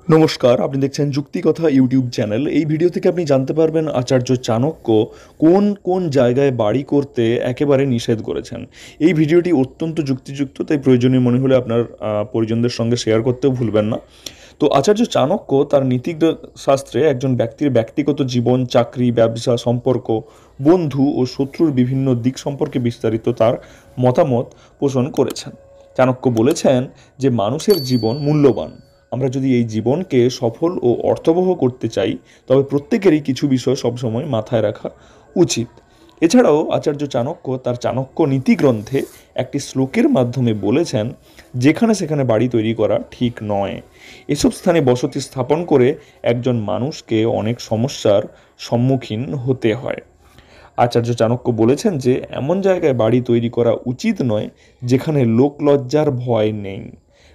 নমস্কার, আপনি দেখছেন যুক্তিকথা ইউটিউব চ্যানেল। এই ভিডিও থেকে আপনি জানতে পারবেন আচার্য চাণক্য কোন কোন জায়গায় বাড়ি করতে একেবারে নিষেধ করেছেন। এই ভিডিওটি অত্যন্ত যুক্তিযুক্ত, তাই প্রয়োজনীয় মনে হলে আপনার পরিজনদের সঙ্গে শেয়ার করতেও ভুলবেন না। তো আচার্য চাণক্য তার নীতি শাস্ত্রে একজন ব্যক্তির ব্যক্তিগত জীবন, চাকরি, ব্যবসা, সম্পর্ক, বন্ধু ও শত্রুর বিভিন্ন দিক সম্পর্কে বিস্তারিত তার মতামত পোষণ করেছেন। চাণক্য বলেছেন যে মানুষের জীবন মূল্যবান। আমরা যদি এই জীবনকে সফল ও অর্থবহ করতে চাই, তবে প্রত্যেকেরই কিছু বিষয় সবসময় মাথায় রাখা উচিত। এছাড়াও আচার্য চাণক্য তার চাণক্য নীতি গ্রন্থে একটি শ্লোকের মাধ্যমে বলেছেন, যেখানে সেখানে বাড়ি তৈরি করা ঠিক নয়। এসব স্থানে বসতি স্থাপন করে একজন মানুষকে অনেক সমস্যার সম্মুখীন হতে হয়। আচার্য চাণক্য বলেছেন যে এমন জায়গায় বাড়ি তৈরি করা উচিত নয় যেখানে লোকলজ্জার ভয় নেই।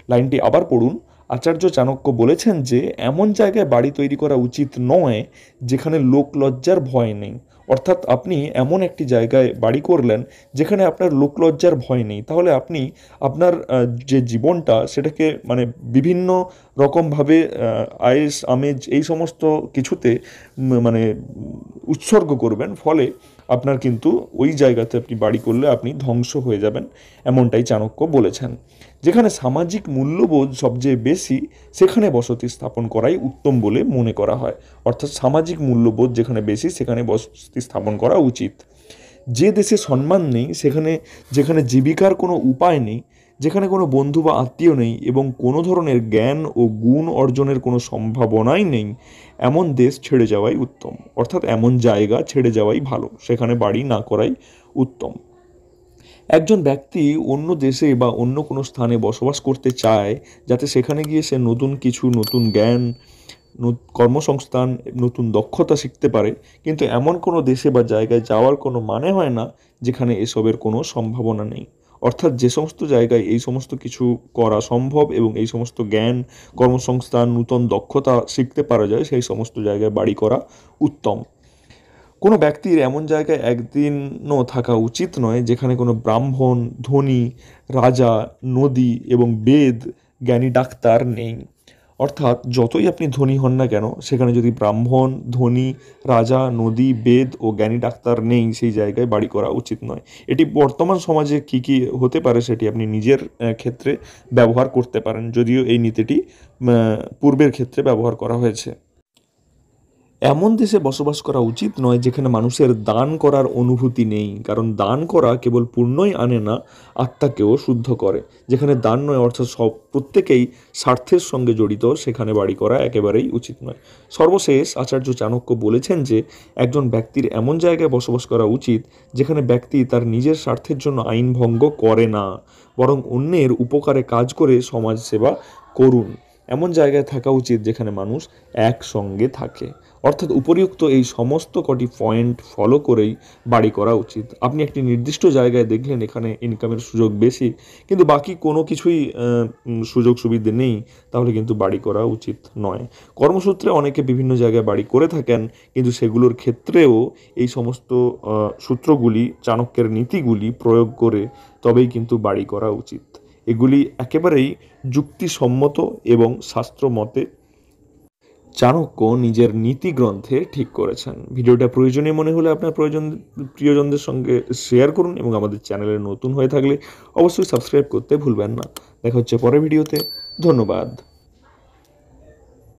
লাইনটি আবার পড়ুন। আচার্য চাণক্য বলেছেন যে এমন জায়গায় বাড়ি তৈরি করা উচিত নয় যেখানে লোকলজ্জার ভয় নেই। অর্থাৎ আপনি এমন একটি জায়গায় বাড়ি করলেন যেখানে আপনার লোকলজ্জার ভয় নেই, তাহলে আপনি আপনার যে জীবনটা সেটাকে বিভিন্ন রকমভাবে আয়েশ আমেজ এই সমস্ত কিছুতে মানে উৎসর্গ করবেন। ফলে আপনার কিন্তু ওই জায়গাতে আপনি বাড়ি করলে আপনি ধ্বংস হয়ে যাবেন, এমনটাই চাণক্য বলেছেন। যেখানে সামাজিক মূল্যবোধ সবচেয়ে বেশি সেখানে বসতি স্থাপন করাই উত্তম বলে মনে করা হয়। অর্থাৎ সামাজিক মূল্যবোধ যেখানে বেশি সেখানে বসতি স্থাপন করা উচিত। যে দেশে সম্মান নেই, যেখানে জীবিকার কোনো উপায় নেই, যেখানে কোনো বন্ধু বা আত্মীয় নেই এবং কোনো ধরনের জ্ঞান ও গুণ অর্জনের কোনো সম্ভাবনাই নেই, এমন দেশ ছেড়ে যাওয়াই উত্তম। অর্থাৎ এমন জায়গা ছেড়ে যাওয়াই ভালো, সেখানে বাড়ি না করাই উত্তম। একজন ব্যক্তি অন্য দেশে বা অন্য কোনো স্থানে বসবাস করতে চায় যাতে সেখানে গিয়ে সে নতুন কিছু, নতুন জ্ঞান, কর্মসংস্থান, নতুন দক্ষতা শিখতে পারে। কিন্তু এমন কোনো দেশে বা জায়গায় যাওয়ার কোনো মানে হয় না যেখানে এসবের কোনো সম্ভাবনা নেই। অর্থাৎ যে সমস্ত জায়গায় এই সমস্ত কিছু করা সম্ভব এবং এই সমস্ত জ্ঞান, কর্মসংস্থান, নূতন দক্ষতা শিখতে পারা যায়, সেই সমস্ত জায়গায় বাড়ি করা উত্তম। কোনো ব্যক্তির এমন জায়গায় একদিনও থাকা উচিত নয় যেখানে কোনো ব্রাহ্মণ, ধনী, রাজা, নদী এবং বেদ জ্ঞানী ডাক্তার নেই। অর্থাৎ যতই আপনি ধনী হন না কেন, সেখানে যদি ব্রাহ্মণ, ধনী, রাজা, নদী, বেদ ও জ্ঞানী ডাক্তার নেই, সেই জায়গায় বাড়ি করা উচিত নয়। এটি বর্তমান সমাজে কি কি হতে পারে সেটি আপনি নিজের ক্ষেত্রে ব্যবহার করতে পারেন, যদিও এই নীতিটি পূর্বের ক্ষেত্রে ব্যবহার করা হয়েছে। এমন দেশে বসবাস করা উচিত নয় যেখানে মানুষের দান করার অনুভূতি নেই, কারণ দান করা কেবল পুণ্যই আনে না, আত্মাকেও শুদ্ধ করে। যেখানে দান নয়, অর্থাৎ প্রত্যেকেই স্বার্থের সঙ্গে জড়িত, সেখানে বাড়ি করা একেবারেই উচিত নয়। সর্বশেষ আচার্য চাণক্য বলেছেন যে একজন ব্যক্তির এমন জায়গায় বসবাস করা উচিত যেখানে ব্যক্তি তার নিজের স্বার্থের জন্য আইন ভঙ্গ করে না, বরং অন্যের উপকারে কাজ করে সমাজ সেবা করুন। এমন জায়গায় থাকা উচিত যেখানে মানুষ একসঙ্গে থাকে। অর্থাৎ উপরিউক্ত এই সমস্ত কটি পয়েন্ট ফলো করেই বাড়ি করা উচিত। আপনি একটি নির্দিষ্ট জায়গায় দেখলেন এখানে ইনকামের সুযোগ বেশি, কিন্তু বাকি কোনো কিছুই সুযোগ সুবিধে নেই, তাহলে কিন্তু বাড়ি করা উচিত নয়। কর্মসূত্রে অনেকে বিভিন্ন জায়গায় বাড়ি করে থাকেন, কিন্তু সেগুলোর ক্ষেত্রেও এই সমস্ত সূত্রগুলি, চাণক্যের নীতিগুলি প্রয়োগ করে তবেই কিন্তু বাড়ি করা উচিত। এগুলি একেবারেই যুক্তিসম্মত এবং শাস্ত্র মতে চাণক্য নিজের নীতি গ্রন্থে ঠিক করেছেন। ভিডিওটা প্রয়োজনীয় মনে হলে আপনার প্রিয়জনদের সঙ্গে শেয়ার করুন এবং আমাদের চ্যানেলে নতুন হয়ে থাকলে অবশ্যই সাবস্ক্রাইব করতে ভুলবেন না। দেখা হচ্ছে পরের ভিডিওতে। ধন্যবাদ।